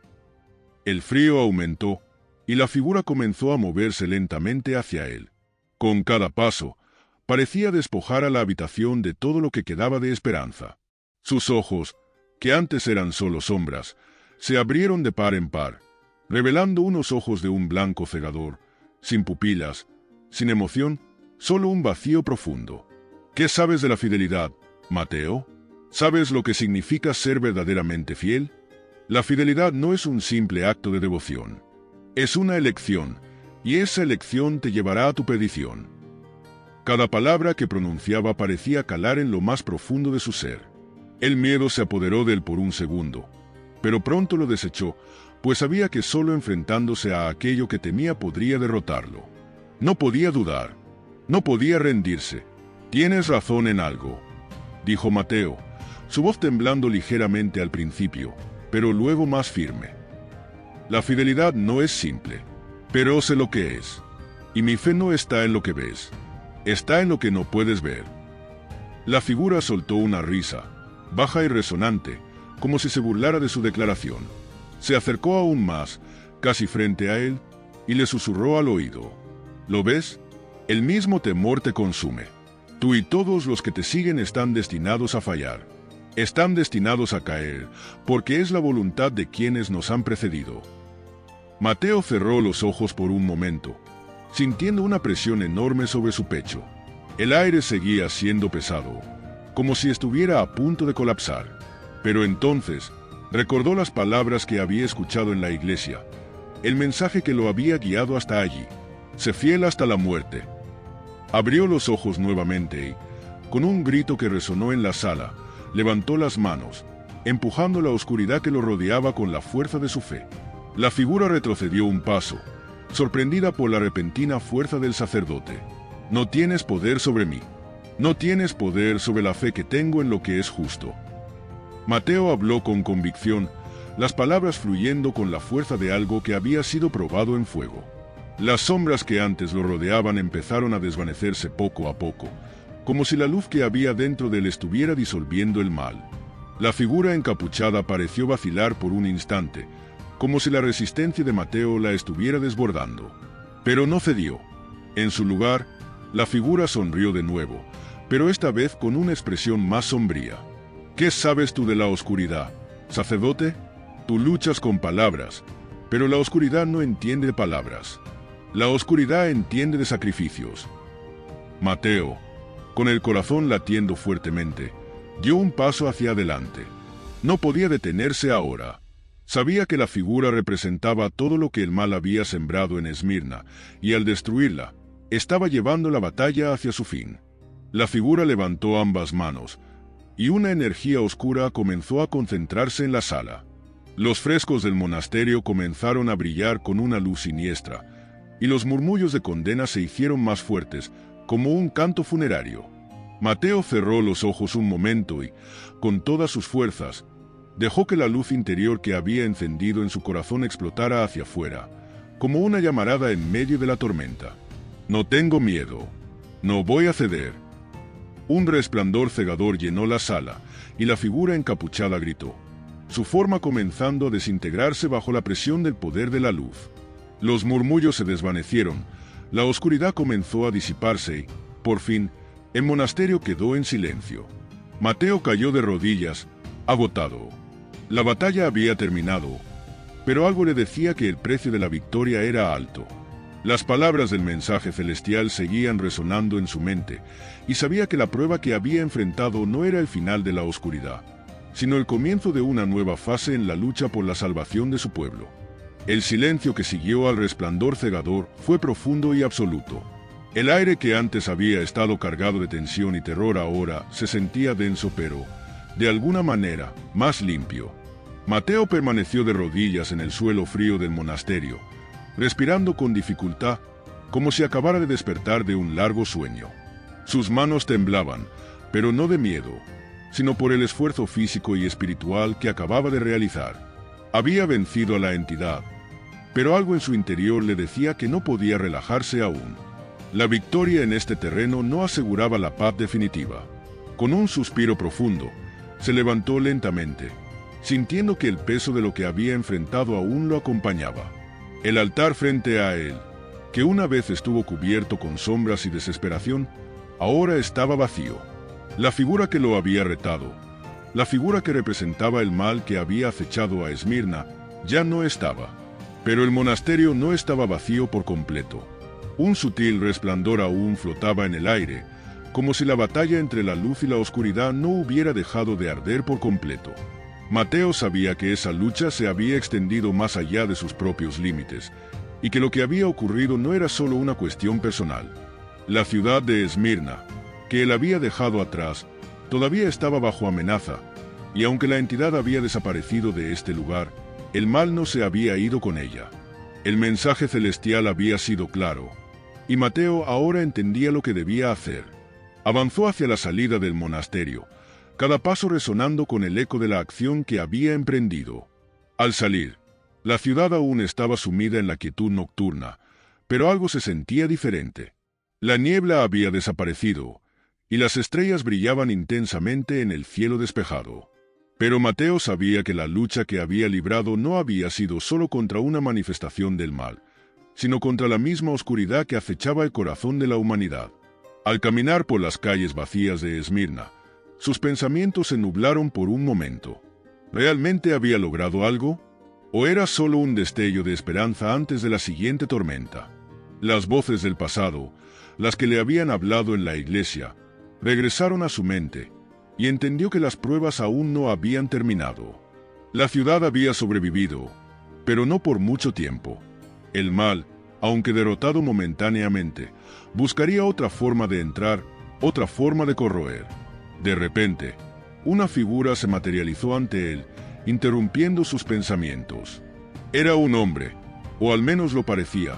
El frío aumentó, y la figura comenzó a moverse lentamente hacia él. Con cada paso, parecía despojar a la habitación de todo lo que quedaba de esperanza. Sus ojos, que antes eran solo sombras, se abrieron de par en par, revelando unos ojos de un blanco cegador, sin pupilas, sin emoción, solo un vacío profundo. ¿Qué sabes de la fidelidad, Mateo? ¿Sabes lo que significa ser verdaderamente fiel? La fidelidad no es un simple acto de devoción. Es una elección, y esa elección te llevará a tu perdición. Cada palabra que pronunciaba parecía calar en lo más profundo de su ser. El miedo se apoderó de él por un segundo, pero pronto lo desechó, pues sabía que solo enfrentándose a aquello que temía podría derrotarlo. No podía dudar, no podía rendirse. «Tienes razón en algo», dijo Mateo, su voz temblando ligeramente al principio, pero luego más firme. «La fidelidad no es simple, pero sé lo que es, y mi fe no está en lo que ves. Está en lo que no puedes ver». La figura soltó una risa, baja y resonante, como si se burlara de su declaración. Se acercó aún más, casi frente a él, y le susurró al oído. ¿Lo ves? El mismo temor te consume. Tú y todos los que te siguen están destinados a fallar. Están destinados a caer, porque es la voluntad de quienes nos han precedido. Mateo cerró los ojos por un momento, sintiendo una presión enorme sobre su pecho. El aire seguía siendo pesado, como si estuviera a punto de colapsar. Pero entonces, recordó las palabras que había escuchado en la iglesia, el mensaje que lo había guiado hasta allí: sé fiel hasta la muerte. Abrió los ojos nuevamente y, con un grito que resonó en la sala, levantó las manos, empujando la oscuridad que lo rodeaba con la fuerza de su fe. La figura retrocedió un paso, sorprendida por la repentina fuerza del sacerdote. «No tienes poder sobre mí. No tienes poder sobre la fe que tengo en lo que es justo». Mateo habló con convicción, las palabras fluyendo con la fuerza de algo que había sido probado en fuego. Las sombras que antes lo rodeaban empezaron a desvanecerse poco a poco, como si la luz que había dentro de él estuviera disolviendo el mal. La figura encapuchada pareció vacilar por un instante, como si la resistencia de Mateo la estuviera desbordando. Pero no cedió. En su lugar, la figura sonrió de nuevo, pero esta vez con una expresión más sombría. «¿Qué sabes tú de la oscuridad, sacerdote? Tú luchas con palabras, pero la oscuridad no entiende de palabras. La oscuridad entiende de sacrificios». Mateo, con el corazón latiendo fuertemente, dio un paso hacia adelante. No podía detenerse ahora. Sabía que la figura representaba todo lo que el mal había sembrado en Esmirna, y al destruirla, estaba llevando la batalla hacia su fin. La figura levantó ambas manos, y una energía oscura comenzó a concentrarse en la sala. Los frescos del monasterio comenzaron a brillar con una luz siniestra, y los murmullos de condena se hicieron más fuertes, como un canto funerario. Mateo cerró los ojos un momento y, con todas sus fuerzas, dejó que la luz interior que había encendido en su corazón explotara hacia afuera, como una llamarada en medio de la tormenta. No tengo miedo. No voy a ceder. Un resplandor cegador llenó la sala, y la figura encapuchada gritó, su forma comenzando a desintegrarse bajo la presión del poder de la luz. Los murmullos se desvanecieron, la oscuridad comenzó a disiparse y, por fin, el monasterio quedó en silencio. Mateo cayó de rodillas, agotado. La batalla había terminado, pero algo le decía que el precio de la victoria era alto. Las palabras del mensaje celestial seguían resonando en su mente, y sabía que la prueba que había enfrentado no era el final de la oscuridad, sino el comienzo de una nueva fase en la lucha por la salvación de su pueblo. El silencio que siguió al resplandor cegador fue profundo y absoluto. El aire que antes había estado cargado de tensión y terror ahora se sentía denso pero, de alguna manera, más limpio. Mateo permaneció de rodillas en el suelo frío del monasterio, respirando con dificultad, como si acabara de despertar de un largo sueño. Sus manos temblaban, pero no de miedo, sino por el esfuerzo físico y espiritual que acababa de realizar. Había vencido a la entidad, pero algo en su interior le decía que no podía relajarse aún. La victoria en este terreno no aseguraba la paz definitiva. Con un suspiro profundo, se levantó lentamente, sintiendo que el peso de lo que había enfrentado aún lo acompañaba. El altar frente a él, que una vez estuvo cubierto con sombras y desesperación, ahora estaba vacío. La figura que lo había retado, la figura que representaba el mal que había acechado a Esmirna, ya no estaba. Pero el monasterio no estaba vacío por completo. Un sutil resplandor aún flotaba en el aire, como si la batalla entre la luz y la oscuridad no hubiera dejado de arder por completo. Mateo sabía que esa lucha se había extendido más allá de sus propios límites, y que lo que había ocurrido no era solo una cuestión personal. La ciudad de Esmirna, que él había dejado atrás, todavía estaba bajo amenaza, y aunque la entidad había desaparecido de este lugar, el mal no se había ido con ella. El mensaje celestial había sido claro, y Mateo ahora entendía lo que debía hacer. Avanzó hacia la salida del monasterio, cada paso resonando con el eco de la acción que había emprendido. Al salir, la ciudad aún estaba sumida en la quietud nocturna, pero algo se sentía diferente. La niebla había desaparecido, y las estrellas brillaban intensamente en el cielo despejado. Pero Mateo sabía que la lucha que había librado no había sido solo contra una manifestación del mal, sino contra la misma oscuridad que acechaba el corazón de la humanidad. Al caminar por las calles vacías de Esmirna, sus pensamientos se nublaron por un momento. ¿Realmente había logrado algo? ¿O era solo un destello de esperanza antes de la siguiente tormenta? Las voces del pasado, las que le habían hablado en la iglesia, regresaron a su mente, y entendió que las pruebas aún no habían terminado. La ciudad había sobrevivido, pero no por mucho tiempo. El mal, aunque derrotado momentáneamente, buscaría otra forma de entrar, otra forma de corroer. De repente, una figura se materializó ante él, interrumpiendo sus pensamientos. Era un hombre, o al menos lo parecía,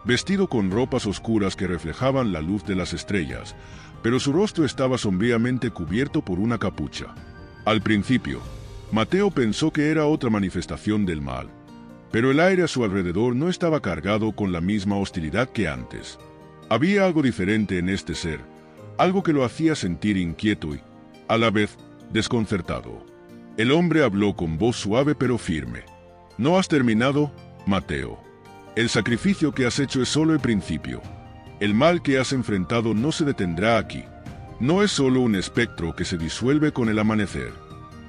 vestido con ropas oscuras que reflejaban la luz de las estrellas, pero su rostro estaba sombríamente cubierto por una capucha. Al principio, Mateo pensó que era otra manifestación del mal, pero el aire a su alrededor no estaba cargado con la misma hostilidad que antes. Había algo diferente en este ser, algo que lo hacía sentir inquieto y, a la vez, desconcertado. El hombre habló con voz suave pero firme. «¿No has terminado, Mateo? El sacrificio que has hecho es solo el principio. El mal que has enfrentado no se detendrá aquí. No es solo un espectro que se disuelve con el amanecer.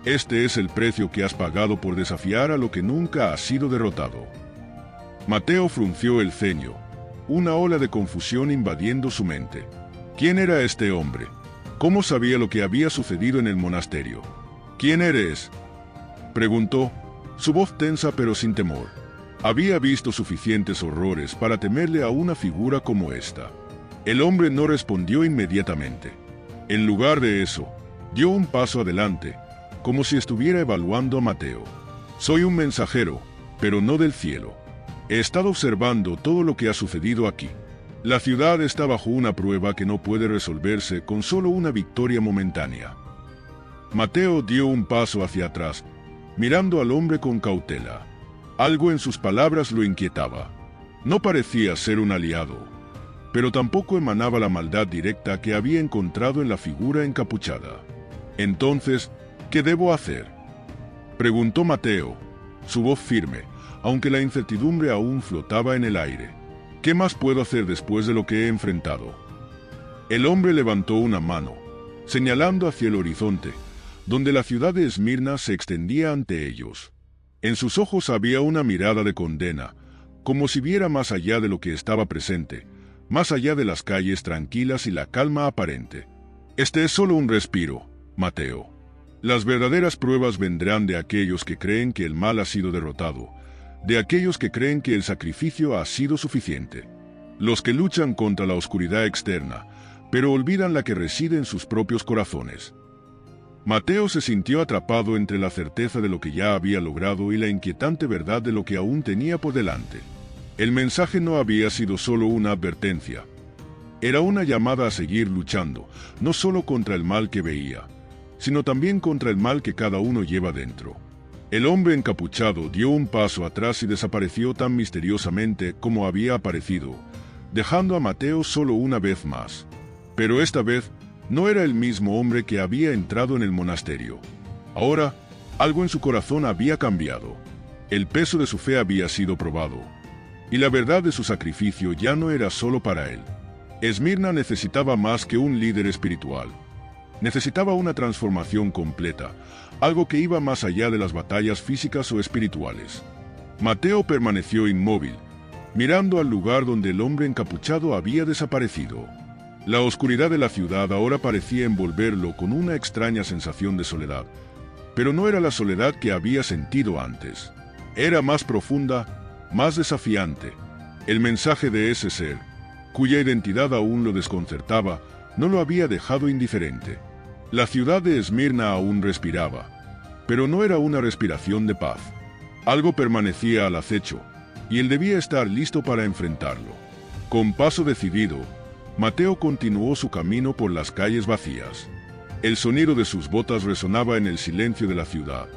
Este es el precio que has pagado por desafiar a lo que nunca ha sido derrotado». Mateo frunció el ceño, una ola de confusión invadiendo su mente. ¿Quién era este hombre? ¿Cómo sabía lo que había sucedido en el monasterio? ¿Quién eres?, preguntó, su voz tensa pero sin temor. Había visto suficientes horrores para temerle a una figura como esta. El hombre no respondió inmediatamente. En lugar de eso, dio un paso adelante, como si estuviera evaluando a Mateo. «Soy un mensajero, pero no del cielo. He estado observando todo lo que ha sucedido aquí. La ciudad está bajo una prueba que no puede resolverse con solo una victoria momentánea. Mateo dio un paso hacia atrás, mirando al hombre con cautela. Algo en sus palabras lo inquietaba. No parecía ser un aliado, pero tampoco emanaba la maldad directa que había encontrado en la figura encapuchada. Entonces, ¿qué debo hacer?, preguntó Mateo, su voz firme, aunque la incertidumbre aún flotaba en el aire. ¿Qué más puedo hacer después de lo que he enfrentado? El hombre levantó una mano, señalando hacia el horizonte, donde la ciudad de Esmirna se extendía ante ellos. En sus ojos había una mirada de condena, como si viera más allá de lo que estaba presente, más allá de las calles tranquilas y la calma aparente. Este es solo un respiro, Mateo. Las verdaderas pruebas vendrán de aquellos que creen que el mal ha sido derrotado, de aquellos que creen que el sacrificio ha sido suficiente. Los que luchan contra la oscuridad externa, pero olvidan la que reside en sus propios corazones. Mateo se sintió atrapado entre la certeza de lo que ya había logrado y la inquietante verdad de lo que aún tenía por delante. El mensaje no había sido solo una advertencia. Era una llamada a seguir luchando, no solo contra el mal que veía, sino también contra el mal que cada uno lleva dentro. El hombre encapuchado dio un paso atrás y desapareció tan misteriosamente como había aparecido, dejando a Mateo solo una vez más. Pero esta vez no era el mismo hombre que había entrado en el monasterio. Ahora, algo en su corazón había cambiado. El peso de su fe había sido probado, y la verdad de su sacrificio ya no era solo para él. Esmirna necesitaba más que un líder espiritual. Necesitaba una transformación completa, algo que iba más allá de las batallas físicas o espirituales. Mateo permaneció inmóvil, mirando al lugar donde el hombre encapuchado había desaparecido. La oscuridad de la ciudad ahora parecía envolverlo con una extraña sensación de soledad, pero no era la soledad que había sentido antes. Era más profunda, más desafiante. El mensaje de ese ser, cuya identidad aún lo desconcertaba, no lo había dejado indiferente. La ciudad de Esmirna aún respiraba, pero no era una respiración de paz. Algo permanecía al acecho, y él debía estar listo para enfrentarlo. Con paso decidido, Mateo continuó su camino por las calles vacías. El sonido de sus botas resonaba en el silencio de la ciudad,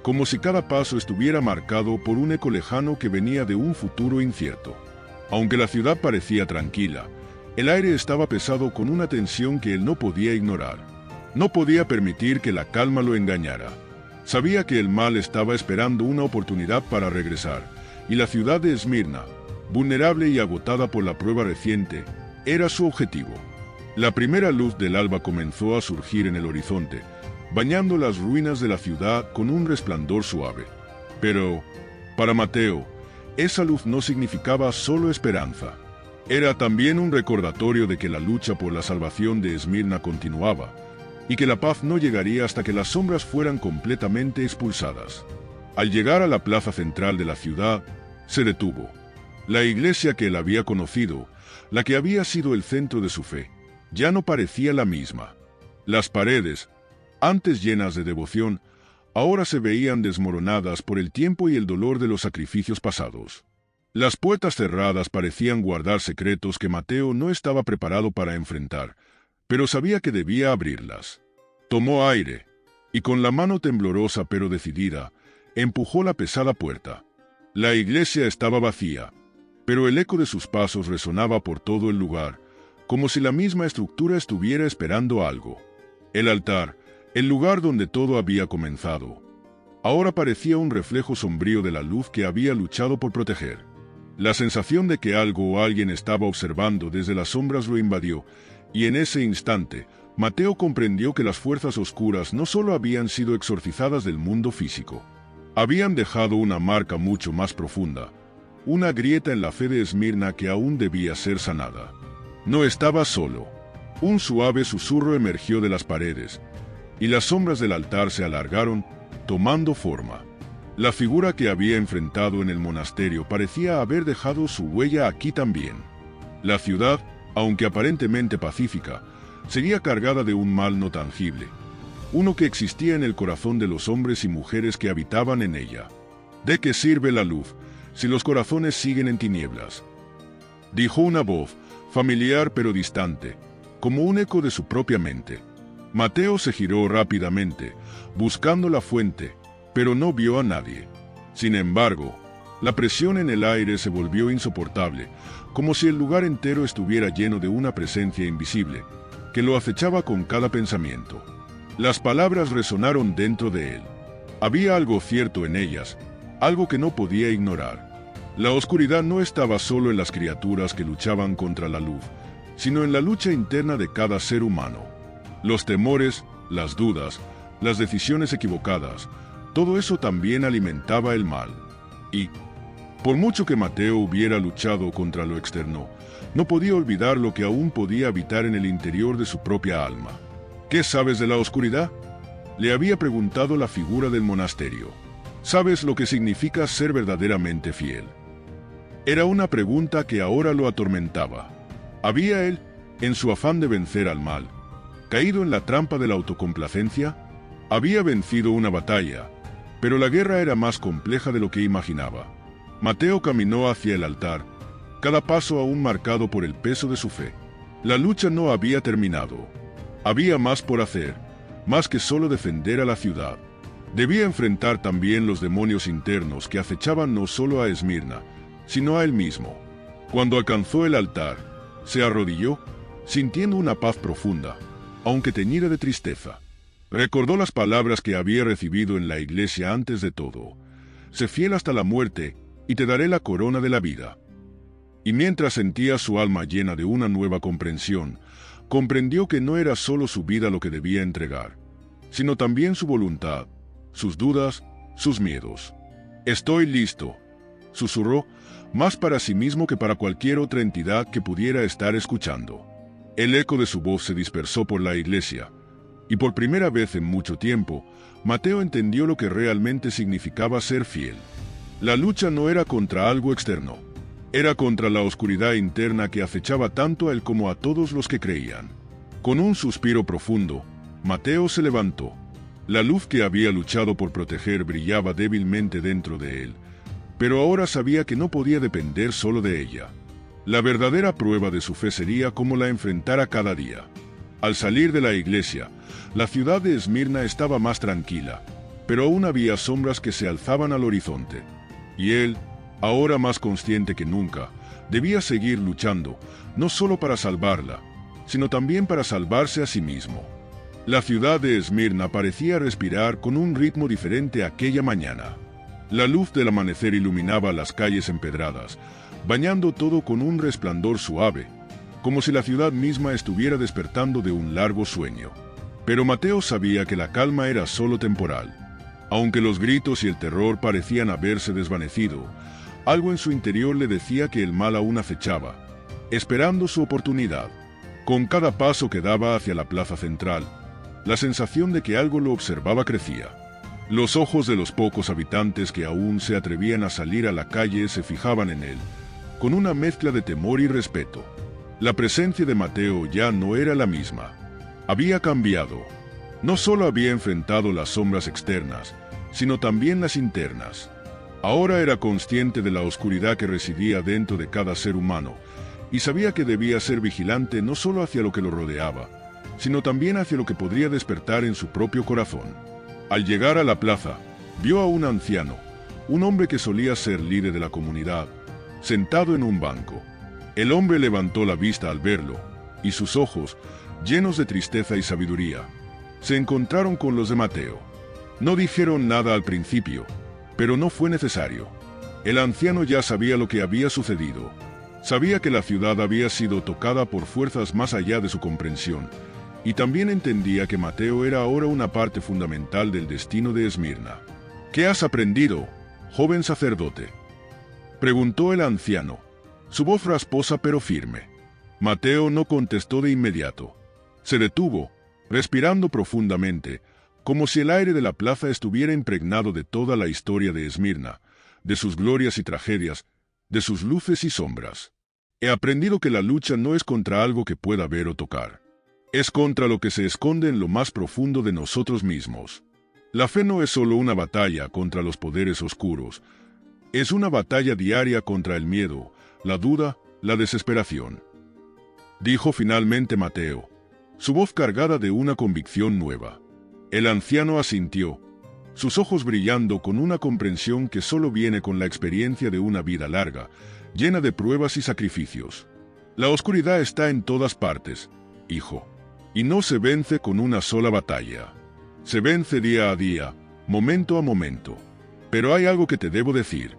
como si cada paso estuviera marcado por un eco lejano que venía de un futuro incierto. Aunque la ciudad parecía tranquila, el aire estaba pesado con una tensión que él no podía ignorar. No podía permitir que la calma lo engañara. Sabía que el mal estaba esperando una oportunidad para regresar, y la ciudad de Esmirna, vulnerable y agotada por la prueba reciente, era su objetivo. La primera luz del alba comenzó a surgir en el horizonte, bañando las ruinas de la ciudad con un resplandor suave. Pero, para Mateo, esa luz no significaba solo esperanza. Era también un recordatorio de que la lucha por la salvación de Esmirna continuaba, y que la paz no llegaría hasta que las sombras fueran completamente expulsadas. Al llegar a la plaza central de la ciudad, se detuvo. La iglesia que él había conocido, la que había sido el centro de su fe, ya no parecía la misma. Las paredes, antes llenas de devoción, ahora se veían desmoronadas por el tiempo y el dolor de los sacrificios pasados. Las puertas cerradas parecían guardar secretos que Mateo no estaba preparado para enfrentar, pero sabía que debía abrirlas. Tomó aire, y con la mano temblorosa pero decidida, empujó la pesada puerta. La iglesia estaba vacía, pero el eco de sus pasos resonaba por todo el lugar, como si la misma estructura estuviera esperando algo. El altar, el lugar donde todo había comenzado, ahora parecía un reflejo sombrío de la luz que había luchado por proteger. La sensación de que algo o alguien estaba observando desde las sombras lo invadió, y en ese instante, Mateo comprendió que las fuerzas oscuras no solo habían sido exorcizadas del mundo físico, habían dejado una marca mucho más profunda, una grieta en la fe de Esmirna que aún debía ser sanada. No estaba solo. Un suave susurro emergió de las paredes, y las sombras del altar se alargaron, tomando forma. La figura que había enfrentado en el monasterio parecía haber dejado su huella aquí también. La ciudad, aunque aparentemente pacífica, seguía cargada de un mal no tangible, uno que existía en el corazón de los hombres y mujeres que habitaban en ella. ¿De qué sirve la luz si los corazones siguen en tinieblas?, dijo una voz, familiar pero distante, como un eco de su propia mente. Mateo se giró rápidamente, buscando la fuente, pero no vio a nadie. Sin embargo, la presión en el aire se volvió insoportable, como si el lugar entero estuviera lleno de una presencia invisible, que lo acechaba con cada pensamiento. Las palabras resonaron dentro de él. Había algo cierto en ellas, algo que no podía ignorar. La oscuridad no estaba solo en las criaturas que luchaban contra la luz, sino en la lucha interna de cada ser humano. Los temores, las dudas, las decisiones equivocadas, todo eso también alimentaba el mal. Y, por mucho que Mateo hubiera luchado contra lo externo, no podía olvidar lo que aún podía habitar en el interior de su propia alma. ¿Qué sabes de la oscuridad?, le había preguntado la figura del monasterio. ¿Sabes lo que significa ser verdaderamente fiel? Era una pregunta que ahora lo atormentaba. ¿Había él, en su afán de vencer al mal, caído en la trampa de la autocomplacencia? Había vencido una batalla, pero la guerra era más compleja de lo que imaginaba. Mateo caminó hacia el altar, cada paso aún marcado por el peso de su fe. La lucha no había terminado. Había más por hacer, más que solo defender a la ciudad. Debía enfrentar también los demonios internos que acechaban no solo a Esmirna, sino a él mismo. Cuando alcanzó el altar, se arrodilló, sintiendo una paz profunda, aunque teñida de tristeza. Recordó las palabras que había recibido en la iglesia antes de todo: sé fiel hasta la muerte, y te daré la corona de la vida. Y mientras sentía su alma llena de una nueva comprensión, comprendió que no era solo su vida lo que debía entregar, sino también su voluntad, sus dudas, sus miedos. «Estoy listo», susurró, más para sí mismo que para cualquier otra entidad que pudiera estar escuchando. El eco de su voz se dispersó por la iglesia, y por primera vez en mucho tiempo, Mateo entendió lo que realmente significaba ser fiel. La lucha no era contra algo externo, era contra la oscuridad interna que acechaba tanto a él como a todos los que creían. Con un suspiro profundo, Mateo se levantó. La luz que había luchado por proteger brillaba débilmente dentro de él, pero ahora sabía que no podía depender solo de ella. La verdadera prueba de su fe sería cómo la enfrentara cada día. Al salir de la iglesia, la ciudad de Esmirna estaba más tranquila, pero aún había sombras que se alzaban al horizonte. Y él, ahora más consciente que nunca, debía seguir luchando, no solo para salvarla, sino también para salvarse a sí mismo. La ciudad de Esmirna parecía respirar con un ritmo diferente aquella mañana. La luz del amanecer iluminaba las calles empedradas, bañando todo con un resplandor suave, como si la ciudad misma estuviera despertando de un largo sueño. Pero Mateo sabía que la calma era solo temporal. Aunque los gritos y el terror parecían haberse desvanecido, algo en su interior le decía que el mal aún acechaba, esperando su oportunidad. Con cada paso que daba hacia la plaza central, la sensación de que algo lo observaba crecía. Los ojos de los pocos habitantes que aún se atrevían a salir a la calle se fijaban en él, con una mezcla de temor y respeto. La presencia de Mateo ya no era la misma. Había cambiado. No solo había enfrentado las sombras externas, sino también las internas. Ahora era consciente de la oscuridad que residía dentro de cada ser humano, y sabía que debía ser vigilante no solo hacia lo que lo rodeaba, sino también hacia lo que podría despertar en su propio corazón. Al llegar a la plaza, vio a un anciano, un hombre que solía ser líder de la comunidad, sentado en un banco. El hombre levantó la vista al verlo, y sus ojos, llenos de tristeza y sabiduría, se encontraron con los de Mateo. No dijeron nada al principio, pero no fue necesario. El anciano ya sabía lo que había sucedido. Sabía que la ciudad había sido tocada por fuerzas más allá de su comprensión, y también entendía que Mateo era ahora una parte fundamental del destino de Esmirna. «¿Qué has aprendido, joven sacerdote?», preguntó el anciano, su voz rasposa pero firme. Mateo no contestó de inmediato. Se detuvo, respirando profundamente, como si el aire de la plaza estuviera impregnado de toda la historia de Esmirna, de sus glorias y tragedias, de sus luces y sombras. «He aprendido que la lucha no es contra algo que pueda ver o tocar. Es contra lo que se esconde en lo más profundo de nosotros mismos. La fe no es solo una batalla contra los poderes oscuros, es una batalla diaria contra el miedo, la duda, la desesperación. dijo finalmente Mateo, su voz cargada de una convicción nueva. El anciano asintió, sus ojos brillando con una comprensión que solo viene con la experiencia de una vida larga, llena de pruebas y sacrificios. La oscuridad está en todas partes, hijo, y no se vence con una sola batalla. Se vence día a día, momento a momento. Pero hay algo que te debo decir.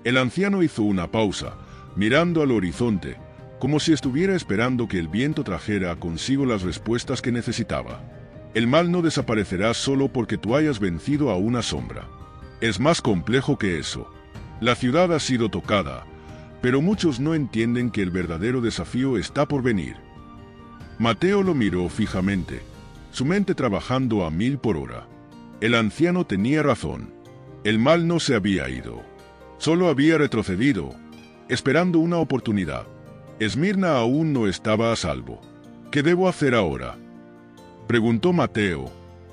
El anciano hizo una pausa, mirando al horizonte, como si estuviera esperando que el viento trajera consigo las respuestas que necesitaba. El mal no desaparecerá solo porque tú hayas vencido a una sombra. Es más complejo que eso. La ciudad ha sido tocada, pero muchos no entienden que el verdadero desafío está por venir. Mateo lo miró fijamente, su mente trabajando a 1000 por hora. El anciano tenía razón. El mal no se había ido. Solo había retrocedido, esperando una oportunidad. Esmirna aún no estaba a salvo. ¿Qué debo hacer ahora?, preguntó Mateo,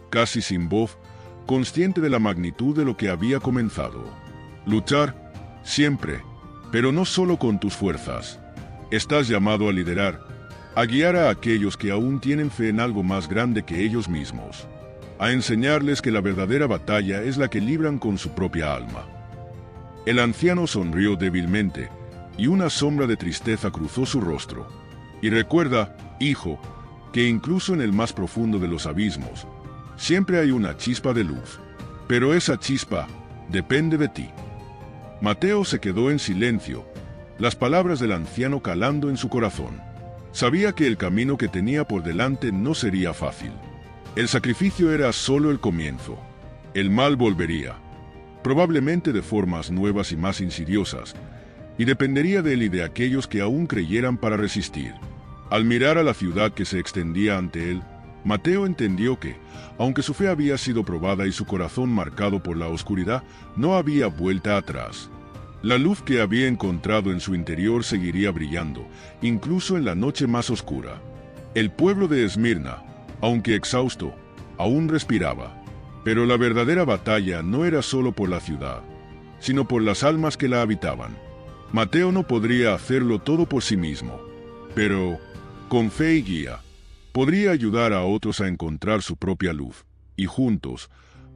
casi sin voz, consciente de la magnitud de lo que había comenzado. Luchar, siempre, pero no solo con tus fuerzas. Estás llamado a liderar, a guiar a aquellos que aún tienen fe en algo más grande que ellos mismos, a enseñarles que la verdadera batalla es la que libran con su propia alma. El anciano sonrió débilmente, y una sombra de tristeza cruzó su rostro. Y recuerda, hijo, que incluso en el más profundo de los abismos, siempre hay una chispa de luz. Pero esa chispa depende de ti. Mateo se quedó en silencio, las palabras del anciano calando en su corazón. Sabía que el camino que tenía por delante no sería fácil. El sacrificio era solo el comienzo. El mal volvería, probablemente de formas nuevas y más insidiosas, y dependería de él y de aquellos que aún creyeran para resistir. Al mirar a la ciudad que se extendía ante él, Mateo entendió que, aunque su fe había sido probada y su corazón marcado por la oscuridad, no había vuelta atrás. La luz que había encontrado en su interior seguiría brillando, incluso en la noche más oscura. El pueblo de Esmirna, aunque exhausto, aún respiraba. Pero la verdadera batalla no era solo por la ciudad, sino por las almas que la habitaban. Mateo no podría hacerlo todo por sí mismo, pero, con fe y guía, podría ayudar a otros a encontrar su propia luz, y juntos,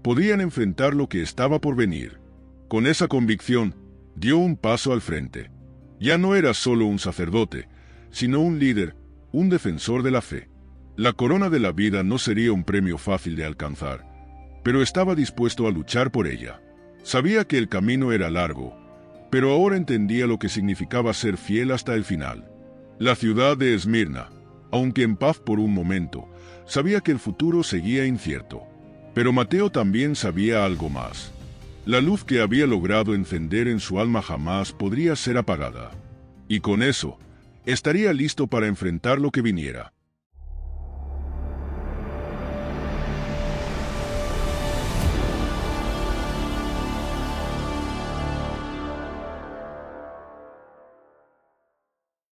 podrían enfrentar lo que estaba por venir. Con esa convicción, dio un paso al frente. Ya no era solo un sacerdote, sino un líder, un defensor de la fe. La corona de la vida no sería un premio fácil de alcanzar, pero estaba dispuesto a luchar por ella. Sabía que el camino era largo, pero ahora entendía lo que significaba ser fiel hasta el final. La ciudad de Esmirna, aunque en paz por un momento, sabía que el futuro seguía incierto. Pero Mateo también sabía algo más. La luz que había logrado encender en su alma jamás podría ser apagada. Y con eso, estaría listo para enfrentar lo que viniera.